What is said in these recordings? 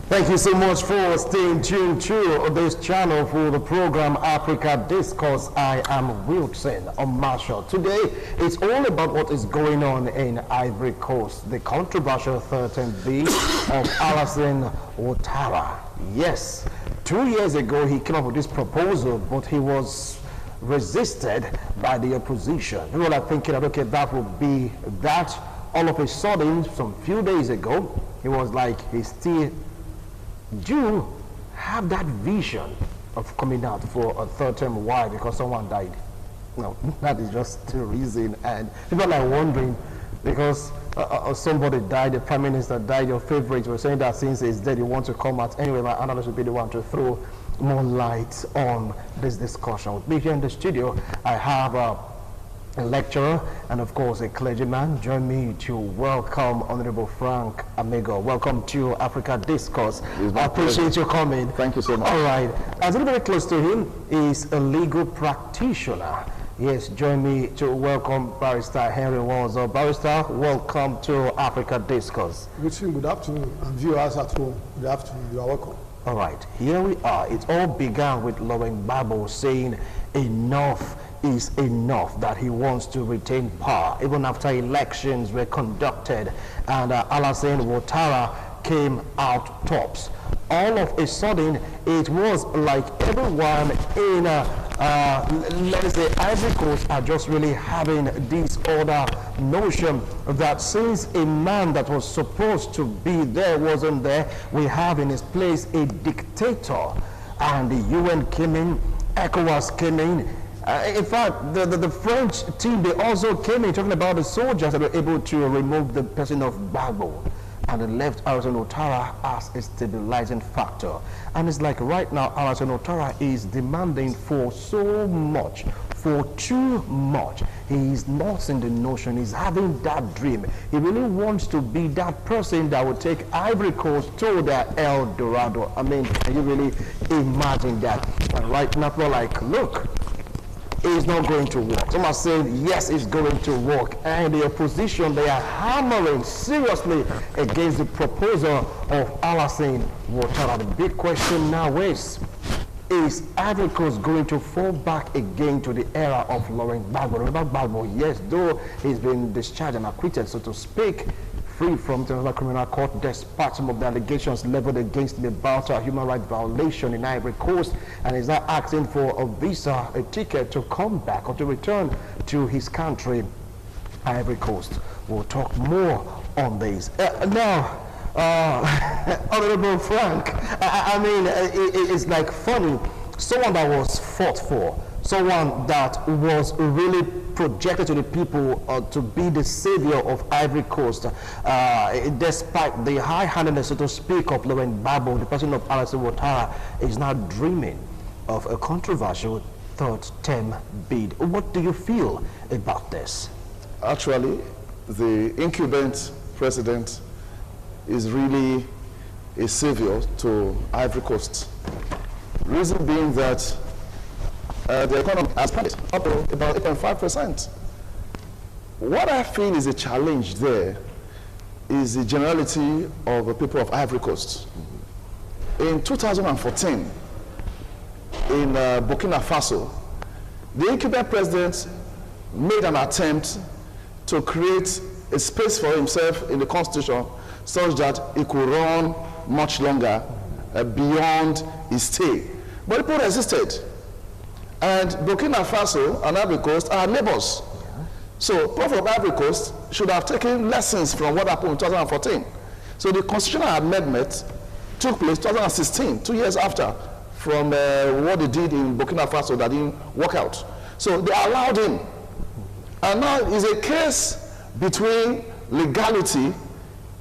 Thank you so much for staying tuned to this channel for the program Africa Discourse. I am Wilson Marshall. Today, it's all about what is going on in Ivory Coast, the controversial 13th bid of Allasane Ouattara. Yes, 2 years ago he came up with this proposal, but he was resisted by the opposition. People are thinking that, okay, that would be that. All of a sudden, some few days ago, he was like, he's still do have that vision of coming out for a third term. Why? Because someone died. No, that is just the reason. And people are wondering, because somebody died, the prime minister died, your favorite, we're saying that since he's dead, you want to come out. Anyway, my analyst will be the one to throw more light on this discussion. With me here in the studio, I have a lecturer and of course a clergyman. Join me to welcome Honorable Frank Amigo. Welcome to Africa Discourse. I appreciate you coming. Thank you so much. All right, as very close to him is a legal practitioner. Yes, join me to welcome Barrister Henry Wanzo. Barrister, welcome to Africa Discourse. Good afternoon, and viewers at home, good afternoon, you are welcome. All right, here we are. It all began with Laurent Gbagbo saying enough is enough, that he wants to retain power even after elections were conducted, and Allasane Ouattara came out tops. All of a sudden, it was like everyone in let's say Ivory Coast are just really having this other notion that since a man that was supposed to be there wasn't there, we have in his place a dictator. And the UN came in, ECOWAS came in fact, the French team, they also came in talking about the soldiers that were able to remove the person of Gbagbo, and they left Allasane Ouattara as a stabilizing factor. And it's like right now Allasane Ouattara is demanding for so much, for too much. He is not in the notion, he's having that dream. He really wants to be that person that will take Ivory Coast to their El Dorado. I mean, can you really imagine that? And right now people are like, look, it's not going to work. Some are saying, yes, it's going to work. And the opposition, they are hammering seriously against the proposal of Allasane Ouattara. The big question now is Ivory Coast going to fall back again to the era of Laurent Gbagbo? Remember Gbagbo, yes, though he's been discharged and acquitted, so to speak, free from the International Criminal Court, despite some of the allegations leveled against him about a human rights violation in Ivory Coast, and is now asking for a visa, a ticket to come back or to return to his country, Ivory Coast. We'll talk more on this. Now, Honorable Frank, I mean, it's like funny, someone that was fought for, someone that was really projected to the people to be the savior of Ivory Coast, despite the high-handedness, so to speak, of Laurent Gbagbo, the person of Allasane Ouattara is now dreaming of a controversial third-term bid. What do you feel about this? Actually, the incumbent president is really a savior to Ivory Coast. Reason being that the economy has plummeted up to about 8.5%. What I feel is a challenge there is the generality of the people of Ivory Coast. In 2014, in Burkina Faso, the incumbent president made an attempt to create a space for himself in the constitution such that he could run much longer beyond his stay. But people resisted. And Burkina Faso and Ivory Coast are neighbors. So people from Ivory Coast should have taken lessons from what happened in 2014. So the constitutional amendment took place 2016, 2 years after, from what they did in Burkina Faso that didn't work out. So they allowed him. And now it's a case between legality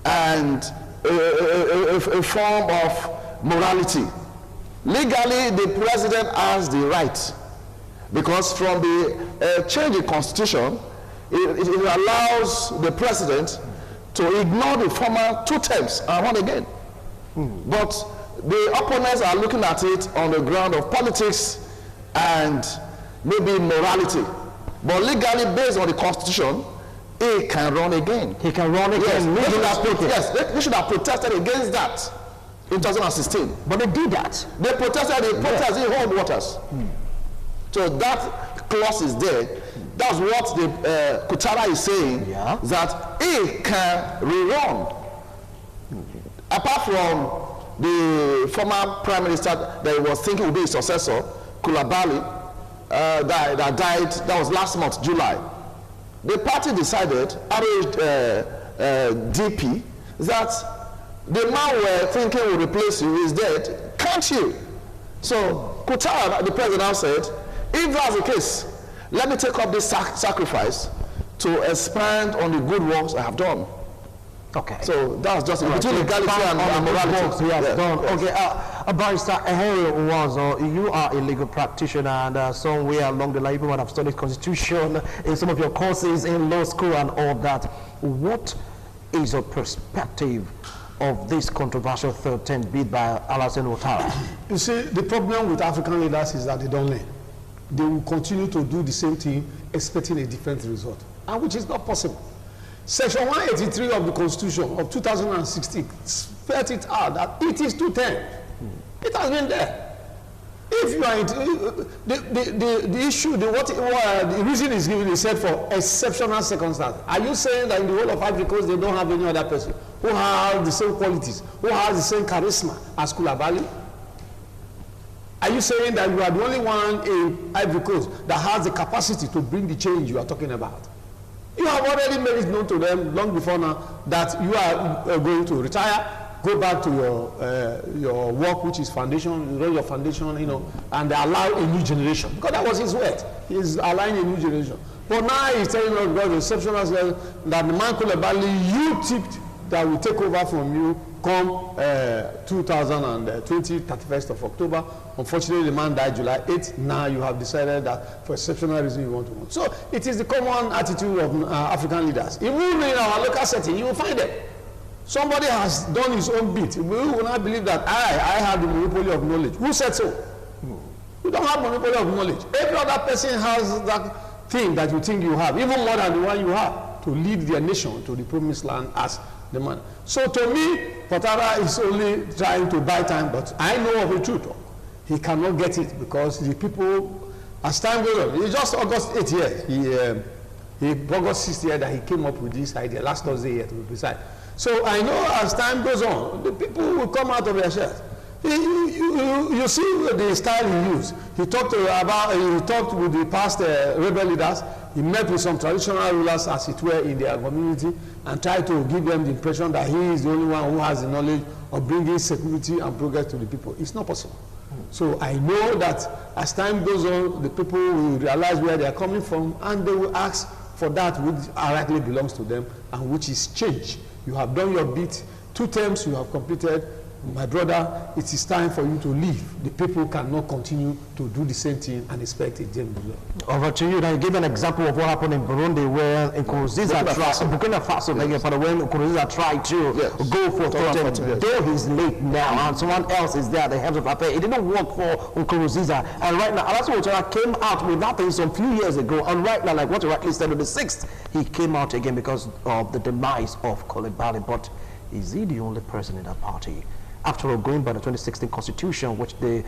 and a form of morality. Legally, the president has the right, because from the change in constitution, it allows the president to ignore the former 2 terms and run again. But the opponents are looking at it on the ground of politics and maybe morality. But legally, based on the constitution, he can run again. He can run again. Yes, they should have protested against that. in 2016. But they did that. They protested in hot waters. So that clause is there. That's what the Ouattara is saying, that he can rerun. Apart from the former prime minister that he was thinking would be his successor, Koulibaly, that died, that was last month, July. The party decided, DP, that the man we're thinking will replace you is dead. Can't you? So Ouattara, the president, now said, if that's the case, let me take up this sacrifice to expand on the good works I have done. Okay. So that's just between legality and morality. He has done. Okay, Barrister Henry Uwanzo, you are a legal practitioner, and somewhere along the line, you might have studied constitution in some of your courses in law school and all that. What is your perspective of this controversial 13th bid by Allasane Ouattara? You see, the problem with African leaders is that they don't learn. They will continue to do the same thing, expecting a different result, and which is not possible. Section 183 of the Constitution of 2016 spelled it out that it is 210. It has been there. If you are the issue, the reason is given is said for exceptional circumstances. Are you saying that in the whole of Ivory Coast they don't have any other person who has the same qualities, who has the same charisma as Koulibaly? Are you saying that you are the only one in Ivory Coast that has the capacity to bring the change you are talking about? You have already made it known to them long before now that you are going to retire, go back to your work, which is foundation, run your foundation, you know, and allow a new generation. Because that was his word. He's allowing a new generation. But now he's telling us about the exceptional that the man Koulibaly you tipped that will take over from you come 2020, 31st of October. Unfortunately, the man died July 8th. Now you have decided that for exceptional reason you want to move. So it is the common attitude of African leaders. Even in our local setting, you will find them. Somebody has done his own bit. We will not believe that I have the monopoly of knowledge. Who said so? You don't have monopoly of knowledge. Every other person has that thing that you think you have, even more than the one you have, to lead their nation to the promised land as the man. So to me, Ouattara is only trying to buy time, but I know of the truth. He cannot get it because the people, as time goes on, it's just August 8th here. August 6th here that he came up with this idea, last Thursday here to be precise. So I know as time goes on, the people will come out of their shells. You see the style he used. He talked with the past rebel leaders. He met with some traditional rulers, as it were, in their community, and tried to give them the impression that he is the only one who has the knowledge of bringing security and progress to the people. It's not possible. So I know that as time goes on, the people will realize where they are coming from, and they will ask for that which rightly belongs to them, and which is change. You have done your bit. 2 terms you have completed. My brother, it is time for you to leave. The people cannot continue to do the same thing and expect a change. Over to you. Now, you give an example of what happened in Burundi, where Burkina Faso, when Nkurunziza tried to go for Totem, though he's late now, and someone else is there at the head of affairs. It didn't work for Nkurunziza. And right now, Allasane Ouattara came out with that thing some few years ago, and right now, like what you rightly said on the 6th, he came out again because of the demise of Koulibaly. But is he the only person in that party? After all, going by the 2016 constitution, which the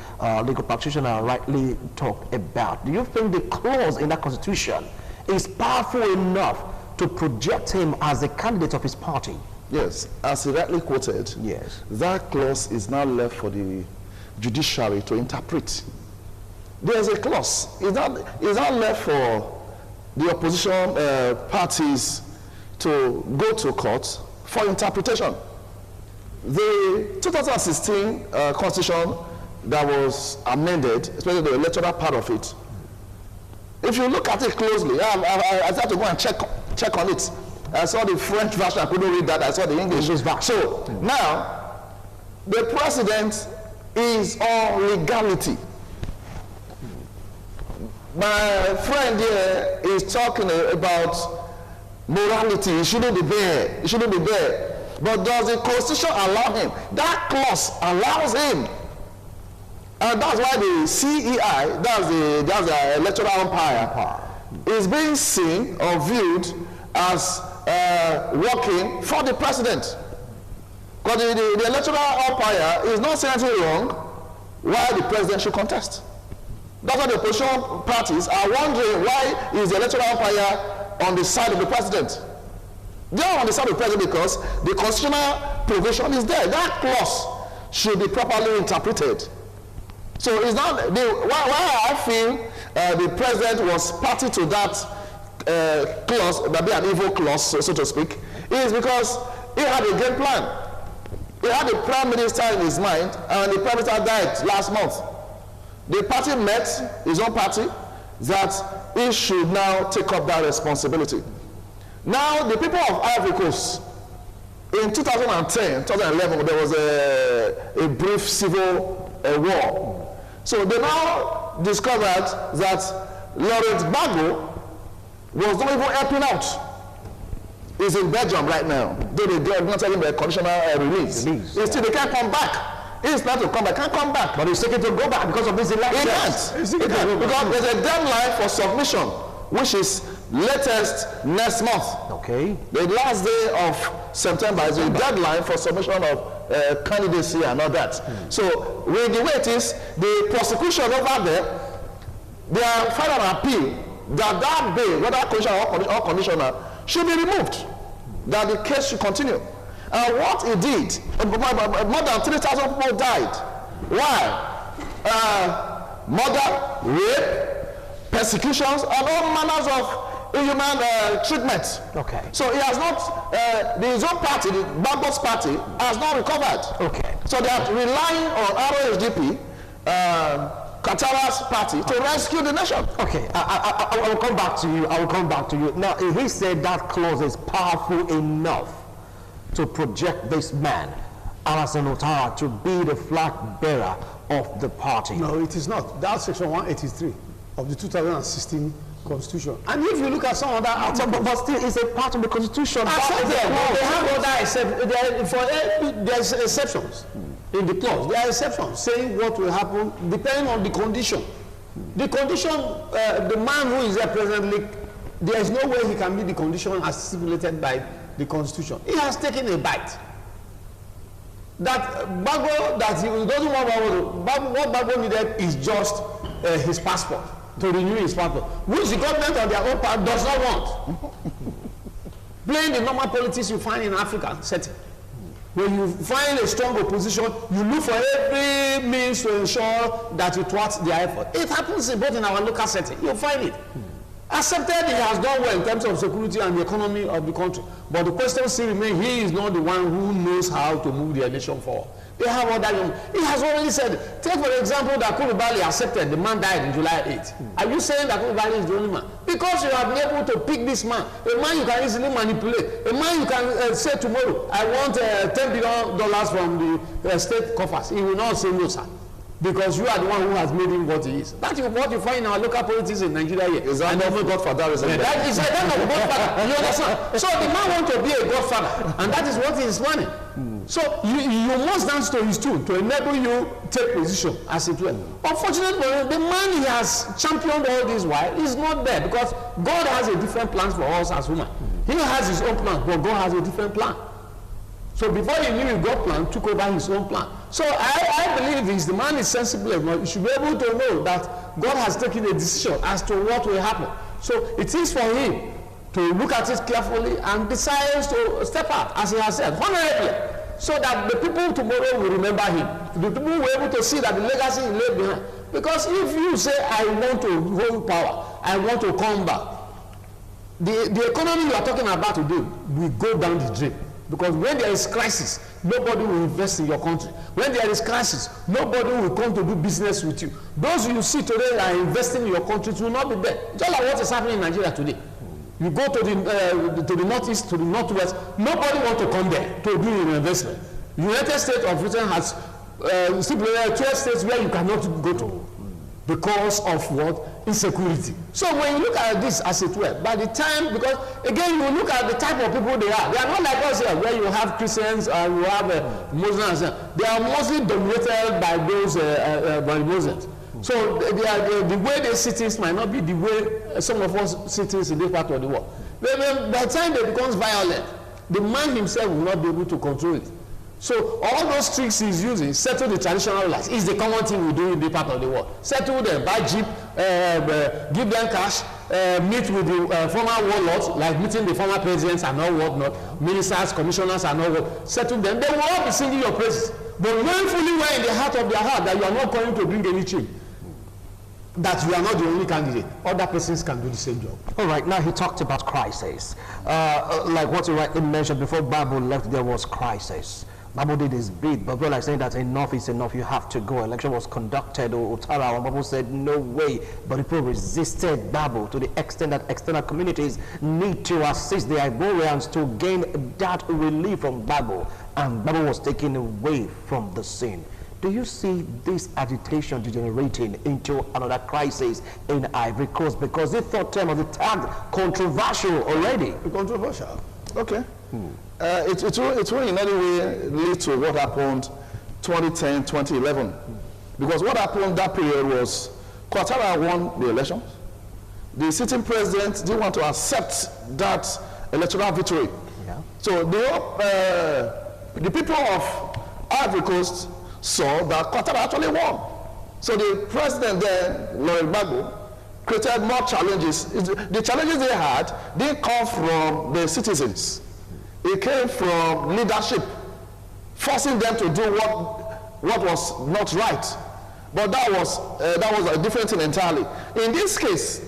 legal practitioner rightly talked about, do you think the clause in that constitution is powerful enough to project him as a candidate of his party? Yes, as he rightly quoted, yes, that clause is now left for the judiciary to interpret. There's a clause. It's not left for the opposition parties to go to court for interpretation. The 2016 constitution that was amended, especially the electoral part of it, if you look at it closely, I had to go and check on it. I saw the French version, I couldn't read that, I saw the English version. So now, the president is on legality. My friend here is talking about morality. It shouldn't be there. It shouldn't be there. But does the Constitution allow him? That clause allows him. And that's why the CEI, that's the electoral umpire, is being seen or viewed as working for the president. Because the electoral umpire is not saying anything wrong why the president should contest. That's why the opposition parties are wondering why is the electoral umpire on the side of the president. They are on the side of the president because the constitutional provision is there. That clause should be properly interpreted. So it's not why I feel the president was party to that clause, maybe an evil clause, so to speak, is because he had a game plan. He had a prime minister in his mind, and the prime minister died last month. The party met, his own party, that he should now take up that responsibility. Now, the people of Ivory Coast, in 2010, 2011, there was a brief civil war. So they now discovered that Laurent Gbagbo was not even helping out. He's in Belgium right now. Though they are not telling him a conditional release. Still, they can't come back. He's not to come back, can't come back. But he's taking to go back because of this election. He can't. Because there's a deadline for submission, which is latest next month. Okay. The last day of September is the deadline for submission of candidacy and all that. So, with the way it is, the prosecution over there, they are filing an appeal that bail, whether conditional or conditional, should be removed. That the case should continue. And what he did, more than 3,000 people died. Why? Murder, rape, persecutions, and all manners of inhuman treatment. Okay. So he has not, his own party, the Gbagbo's party, has not recovered. Okay. So they are relying on ROHDP, Ouattara's party, to rescue the nation. Okay, I will come back to you. I will come back to you. Now, he said that clause is powerful enough to project this man, Allasane Ouattara, to be the flag bearer of the party. No, it is not. That's section 183 of the 2016 Constitution. And if you look at some other articles, but still, it's a part of the Constitution. They have other exceptions. There's exceptions in the clause. There are exceptions saying what will happen depending on the condition. The condition, the man who is there presently, there is no way he can meet the condition as stipulated by the Constitution. He has taken a bite. That Gbagbo, that he doesn't want Gbagbo, what Gbagbo needed is just his passport, to renew his passport, which the government on their own part does not want. Playing the normal politics you find in African setting. When you find a strong opposition, you look for every means to ensure that you thwart their effort. It happens both in our local setting. You'll find it. Accepted he has done well in terms of security and the economy of the country. But the question still remains, he is not the one who knows how to move the nation forward. They have other young. He has already said, take for example that Koulibaly accepted, the man died in July 8th. Are you saying that Koulibaly is the only man? Because you have been able to pick this man, a man you can easily manipulate, a man you can say tomorrow, I want $10 billion from the state coffers. He will not say no, sir. Because you are the one who has made him what he is. That is what you find in our local politics in Nigeria here. Is that not godfather? That is a kind of godfather. You understand? So the man wants to be a godfather, and that is what he is planning. So you must dance to his tune to enable you take position, as it were. Unfortunately, the man he has championed all this while is not there, because God has a different plan for us as women. He has his own plan, but God has a different plan. So before he knew God's plan, took over his own plan. So I believe the man is sensible enough. You should be able to know that God has taken a decision as to what will happen. So it is for him to look at it carefully and decides to step out, as he has said, honorably, so that the people tomorrow will remember him. The people will be able to see that the legacy he left behind. Because if you say, I want to hold power, I want to come back, the economy you are talking about today will go down the drain. Because when there is crisis, nobody will invest in your country. When there is crisis, nobody will come to do business with you. Those you see today that are investing in your country will not be there. Just like what is happening in Nigeria today. You go to the northeast, to the northwest, nobody wants to come there to do an investment. The United States of Britain has stipulated 12 states where you cannot go to because of what? Insecurity. So when you look at this as it were, by the time, because again you look at the type of people they are not like us here where you have Christians and you have Muslims. They are mostly dominated by those by Muslims. So the way they see things might not be the way some of us see things in this part of the world. By the time they become violent, the man himself will not be able to control it. So all those tricks he's using, settle the traditional rulers, is the common thing we do in the part of the world. Settle them, buy jeep, give them cash, meet with the former warlords, like meeting the former presidents and all whatnot, ministers, commissioners and all what. Settle them. They will all be singing your praises. But knowing fully well in the heart of their heart that you are not going to bring any change, that you are not the only candidate. Other persons can do the same job. All right, now he talked about crisis. Like what you rightly mentioned, before Bible left, there was crisis. Bible did his bit, but people are saying that enough is enough, you have to go. Election was conducted, Ouattara, and Bible said no way. But people resisted Bible to the extent that external communities need to assist the Ivorians to gain that relief from Bible. And Bible was taken away from the scene. Do you see this agitation degenerating into another crisis in Ivory Coast? Because the third term of the tag controversial already. Controversial? Okay. It will in any way lead to what happened 2010, 2011. Because what happened that period was Ouattara won the elections. The sitting president didn't want to accept that electoral victory. Yeah. So the people of Ivory Coast saw that Ouattara actually won. So the president there, Laurent Gbagbo, created more challenges. The challenges they had didn't come from the citizens. It came from leadership, forcing them to do what was not right. But that was a different thing entirely. In this case,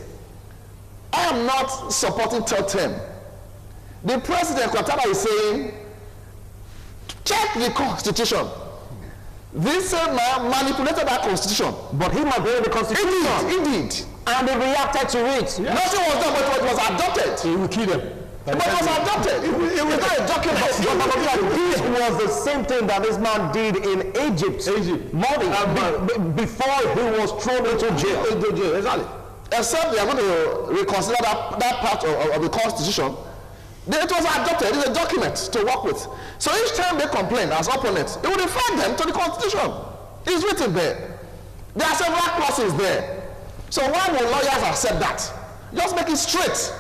I am not supporting third term. The president, Ouattara, is saying, check the constitution. This man manipulated that constitution. But he manipulated the constitution. Indeed. And they reacted to it. Yeah. Nothing was done, but it was adopted. He will kill them. But it was adopted. It was not a document. This was the same thing that this man did in Egypt. Before he was thrown into jail. Exactly. Except they are going to reconsider that part of the constitution. It was adopted. It's a document to work with. So each time they complain as opponents, it will refer them to the constitution. It's written there. There are several clauses there. So why will lawyers accept that? Just make it straight.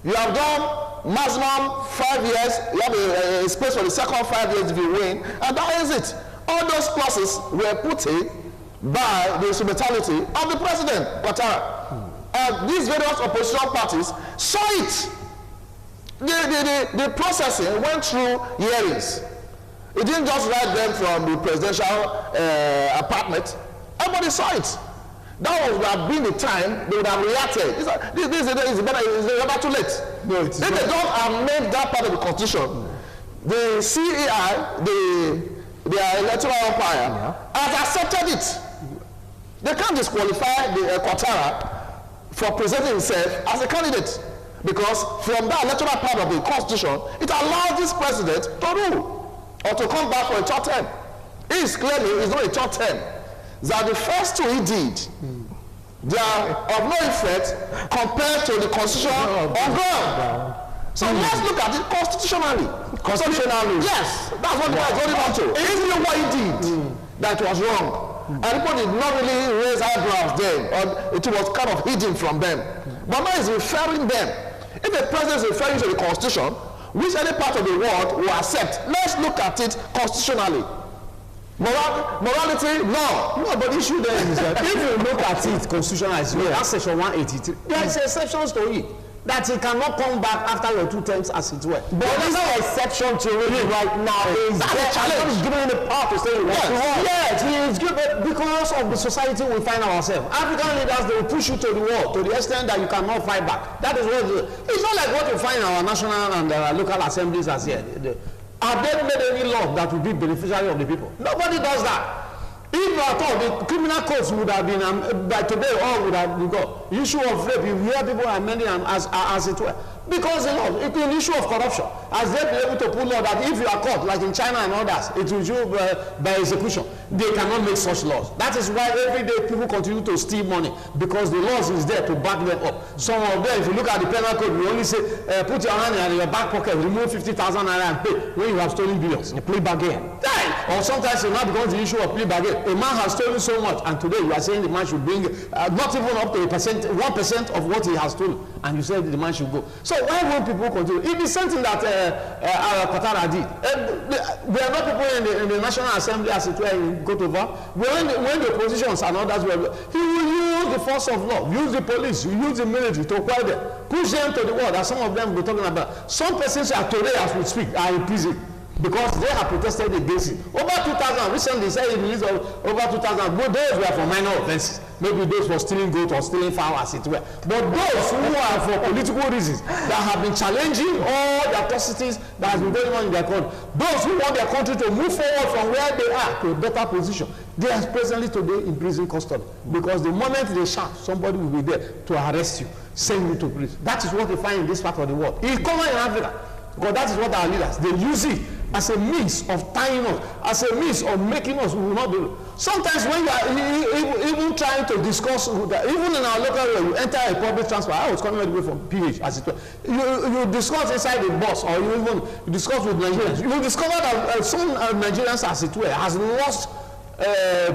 You have done maximum 5 years. You have a space for the second 5 years if you win, and that is it. All those clauses were put in by the instrumentality of the president, Ouattara. And these various opposition parties saw it. The processing went through hearings. It didn't just write them from the presidential apartment. Everybody saw it. That would have been the time they would have reacted. It's never too late. No, if they don't amend that part of the constitution, the CEI, the electoral umpire, has accepted it. They can't disqualify the Ouattara for presenting himself as a candidate. Because from that electoral part of the constitution, it allows this president to rule or to come back for a third term. He is claiming it's not a third term. That the first two he did, they are of no effect compared to the constitution on ground. So let's look at it constitutionally. Constitutionally? Yes, that's what the guy is holding on to. He knew what he did that was wrong. And people did not really raise eyebrows then, or it was kind of hidden from them. But now he's referring them. If the president is referring to the constitution, which any part of the world will accept, let's look at it constitutionally. Morality, no. No, but the issue there is that if you look at it constitutionally, that's section 183. There is exceptions to it. That he cannot come back after your 2 terms as it were. But there's no exception to it right now. That's a challenge. He's giving him the power to say yes, he is good because of the society we find ourselves. African leaders, they will push you to the wall to the extent that you cannot fight back. That is what it is. It's not like what you find in our national and local assemblies as here. Have they made any law that will be beneficiary of the people? Nobody does that. If at all, the criminal codes would have been, by today, all would have got issue of rape. You hear people amending as it were. Because the law, it's an issue of corruption. As they be able to put law that if you are caught, like in China and others, it will do by execution. They cannot make such laws. That is why every day people continue to steal money, because the laws is there to back them up. Some of them, if you look at the penal code, we only say, put your hand in your back pocket, remove 50,000 naira and pay when you have stolen billions. A plea bargain. Or sometimes it now becomes the issue of plea bargain. A man has stolen so much, and today you are saying the man should bring not even up to 1% of what he has stolen, and you said the man should go. So why won't people continue? It is something that Ouattara did. We are not people in the National Assembly as it were in Cote d'Ivoire. When the oppositions and others were, he will use the force of law, use the police, use the military to acquire them, push them to the wall, as some of them we're talking about. Some persons are today, as we speak, are in prison because they have protested against it. Over 2,000, recently said it released over 2,000, but those were for minor offenses. Maybe those for stealing goat or stealing fowl, as it were. But those who are for political reasons that have been challenging all the atrocities that has been going on in their country, those who want their country to move forward from where they are to a better position, they are presently today in prison custody. Because the moment they shout, somebody will be there to arrest you, send you to prison. That is what they find in this part of the world. It's common in Africa. Because that is what our leaders, they use it as a means of tying us, as a means of making us, we will not do. Sometimes when you are even trying to discuss, even in our local area, you enter a public transport. I was coming all the way from PH, as it were. You discuss inside the bus, or you even discuss with Nigerians. You will discover that some Nigerians, as it were, has lost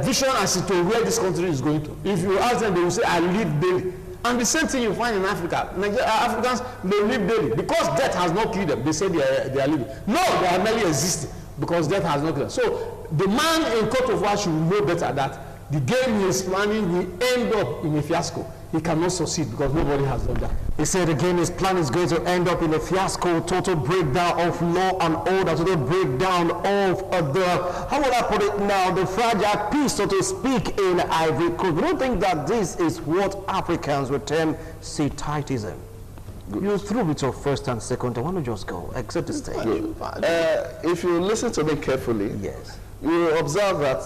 vision as to where this country is going to. If you ask them, they will say, I live daily. And the same thing you find in Africa. Africans, they live daily. Because death has not killed them, they say they are living. No, they are merely existing because death has not killed them. So the man in Cote d'Ivoire should know better that the game he is planning will end up in a fiasco. He cannot succeed because nobody has done that. He said again his plan is going to end up in a fiasco, total breakdown of law and order, total breakdown of the, how would I put it now, the fragile peace, so to speak, in Ivory Coast. We don't think that this is what Africans would term Setitism. You through with your first and second, I want to just go, exit the stage. If you listen to me carefully, yes, you will observe that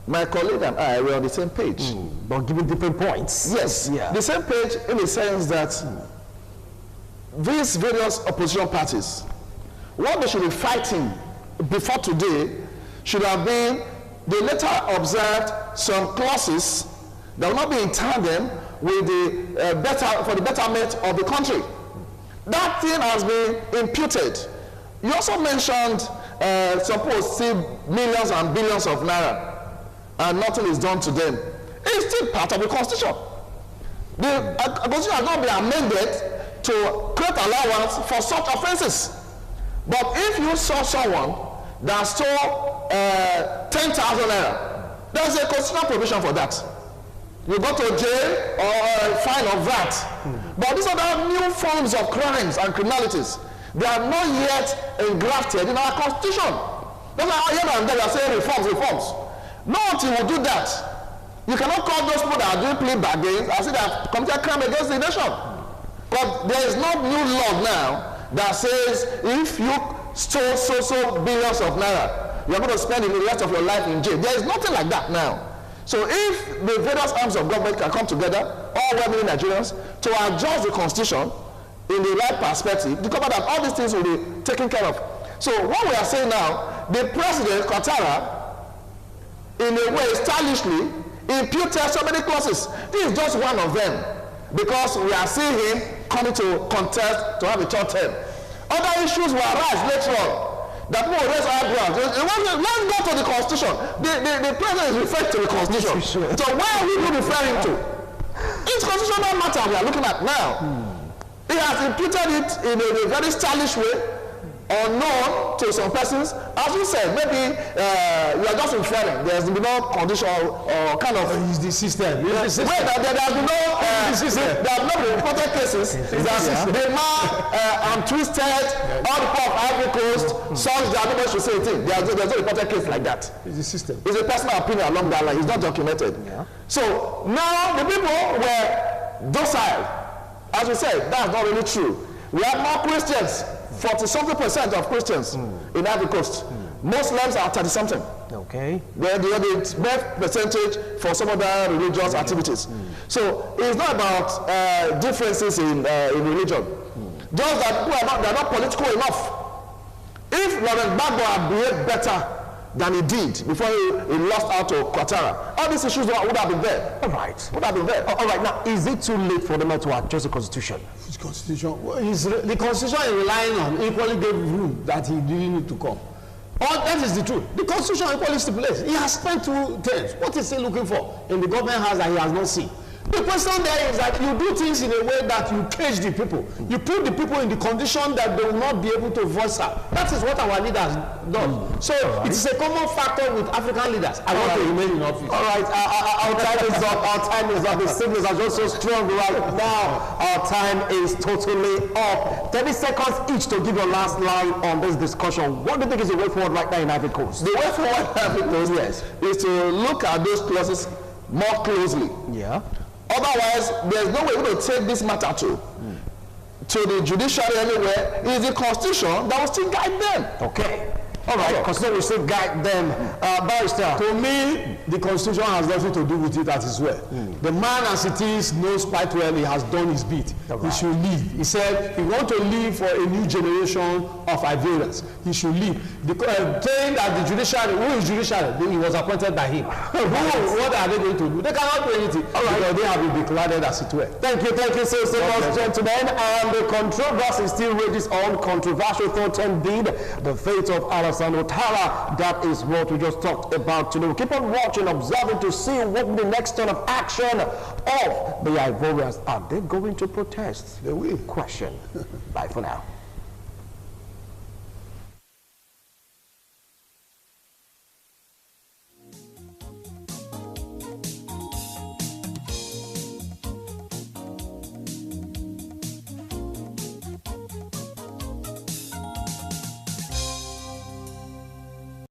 my colleague and I were on the same page. But giving different points. Yes, the same page in the sense that these various opposition parties, what they should be fighting before today should have been, they later observed some clauses that will not be in tandem with the for the betterment of the country. That thing has been imputed. You also mentioned suppose see millions and billions of naira, and nothing is done to them. It's still part of the constitution. The constitution has not been amended to create allowance for such offenses. But if you saw someone that stole 10,000 naira, there's a constitutional provision for that. You go to jail or a fine of that. But these are the new forms of crimes and criminalities. They are not yet engrafted in our constitution. That's why here and there we are saying reforms. No, until we do that, you cannot call those people that are doing plea bargains and say they have committed crime against the nation. But there is no new law now that says if you stole so billions of naira, you are going to spend the rest of your life in jail. There is nothing like that now. So if the various arms of government can come together, all well-meaning Nigerians, to adjust the constitution in the right perspective, discover that all these things will be taken care of. So what we are saying now, the president, Ouattara, in a way, stylishly, imputed so many clauses. This is just one of them, because we are seeing him coming to contest to have a third term. Other issues will arise later on that will raise eyebrows. Let's go to the constitution. The president is referring to the constitution. So why are we referring to? It's constitutional matter we are looking at now. He has imputed it in a very stylish way, unknown to some persons. As you said, maybe you are just inferring. There's been no condition or kind of. It's the system. There has been no reported cases that the man twisted all the part of Ivory Coast, such that nobody should say a thing. There's no reported case like that. It's the system. It's a personal opinion along that line. It's not documented. Yeah. So now the people were docile. As we said, that's not really true. We have more Christians. 40-something% of Christians in Ivory Coast. Muslims are 30-something. Okay. They're the birth percentage for some other religious activities. So it's not about differences in religion. Just that people they're not political enough. If Laurent Gbagbo had behaved better than he did before he lost out to Ouattara, all these issues would have been there. All right. Would have been there. All right. Now, is it too late for them to adjust the constitution? Which constitution? The constitution is relying on equally gave room that he didn't need to come. That is the truth. The constitution equally stipulates. He has spent 2 terms. What is he looking for in the government house that he has not seen? The question there is that you do things in a way that you cage the people. You put the people in the condition that they will not be able to voice out. That is what our leaders do. So it is a common factor with African leaders. I want to remain in office. All right, our time is up. Our time is up. The signals are just so strong right now. Our time is totally up. 30 seconds each to give your last line on this discussion. What do you think is the way forward right now in Ivory Coast? The way forward in Ivory Coast, yes, is to look at those clauses more closely. Yeah. Otherwise, there's no way we're going to take this matter to the judiciary anywhere. It is the Constitution that will still guide them. Okay. All right, Constitution will still guide them. Barrister. To me, the Constitution has nothing to do with it as well. The man as it is knows quite well he has done his bit. He should leave. He said he wants to leave for a new generation of Ivorians. He should leave. Saying that the judiciary, who is judiciary? He was appointed by him. What are they going to do? They cannot do anything. Because they have been declared as it were. Thank you so much, gentlemen. And the controversy still rages on. Controversial thought indeed. The fate of Allasane Ouattara, that is what we just talked about today. We'll keep on watching, observing to see what will be the next turn of action of the Ivorians. Are they going to protest? They will. Question. Bye for now.